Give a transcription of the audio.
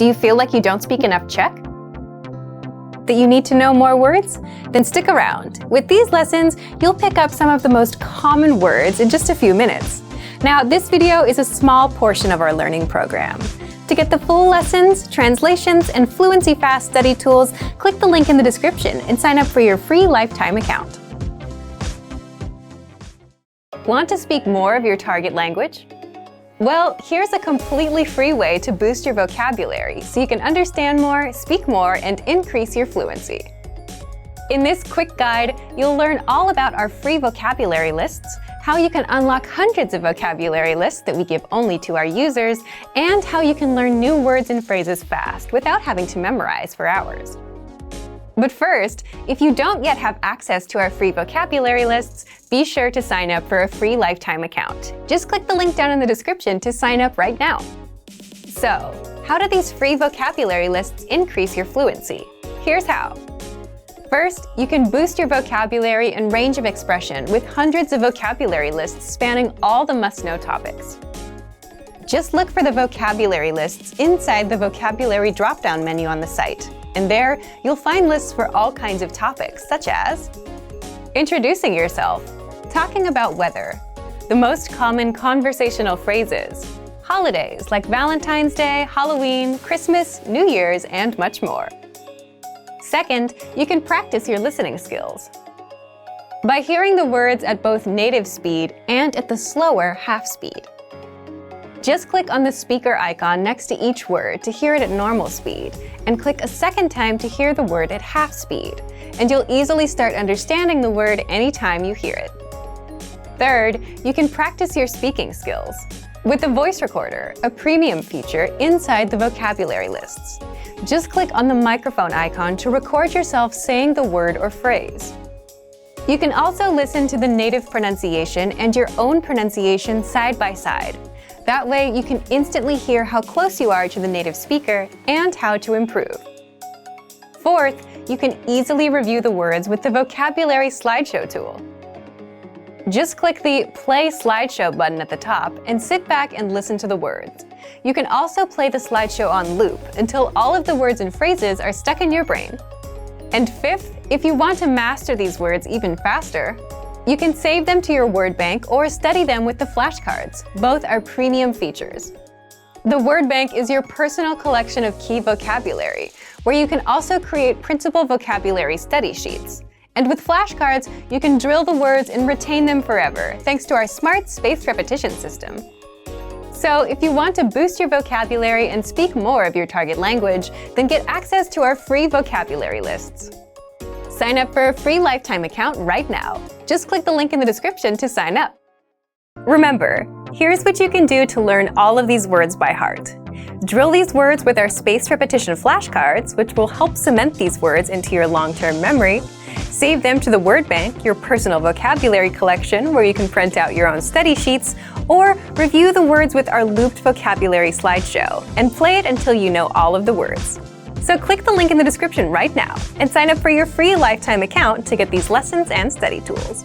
Do you feel like you don't speak enough Czech? That you need to know more words? Then stick around. With these lessons, you'll pick up some of the most common words in just a few minutes. Now, this video is a small portion of our learning program. To get the full lessons, translations, and fluency fast study tools, click the link in the description and sign up for your free lifetime account. Want to speak more of your target language? Well, here's a completely free way to boost your vocabulary so you can understand more, speak more, and increase your fluency. In this quick guide, you'll learn all about our free vocabulary lists, how you can unlock hundreds of vocabulary lists that we give only to our users, and how you can learn new words and phrases fast without having to memorize for hours. But first, if you don't yet have access to our free vocabulary lists, be sure to sign up for a free lifetime account. Just click the link down in the description to sign up right now. So, how do these free vocabulary lists increase your fluency? Here's how. First, you can boost your vocabulary and range of expression with hundreds of vocabulary lists spanning all the must-know topics. Just look for the vocabulary lists inside the vocabulary drop-down menu on the site. And there, you'll find lists for all kinds of topics, such as introducing yourself, talking about weather, the most common conversational phrases, holidays like Valentine's Day, Halloween, Christmas, New Year's, and much more. Second, you can practice your listening skills. By hearing the words at both native speed and at the slower half speed. Just click on the speaker icon next to each word to hear it at normal speed, and click a second time to hear the word at half speed, and you'll easily start understanding the word anytime you hear it. Third, you can practice your speaking skills with the voice recorder, a premium feature inside the vocabulary lists. Just click on the microphone icon to record yourself saying the word or phrase. You can also listen to the native pronunciation and your own pronunciation side by side. That way, you can instantly hear how close you are to the native speaker and how to improve. Fourth, you can easily review the words with the vocabulary slideshow tool. Just click the Play Slideshow button at the top and sit back and listen to the words. You can also play the slideshow on loop until all of the words and phrases are stuck in your brain. And fifth, if you want to master these words even faster, you can save them to your word bank or study them with the flashcards. Both are premium features. The word bank is your personal collection of key vocabulary, where you can also create printable vocabulary study sheets. And with flashcards, you can drill the words and retain them forever, thanks to our smart spaced repetition system. So if you want to boost your vocabulary and speak more of your target language, then get access to our free vocabulary lists. Sign up for a free lifetime account right now. Just click the link in the description to sign up. Remember, here's what you can do to learn all of these words by heart. Drill these words with our spaced repetition flashcards, which will help cement these words into your long-term memory. Save them to the word bank, your personal vocabulary collection, where you can print out your own study sheets, or review the words with our looped vocabulary slideshow, and play it until you know all of the words. So click the link in the description right now and sign up for your free lifetime account to get these lessons and study tools.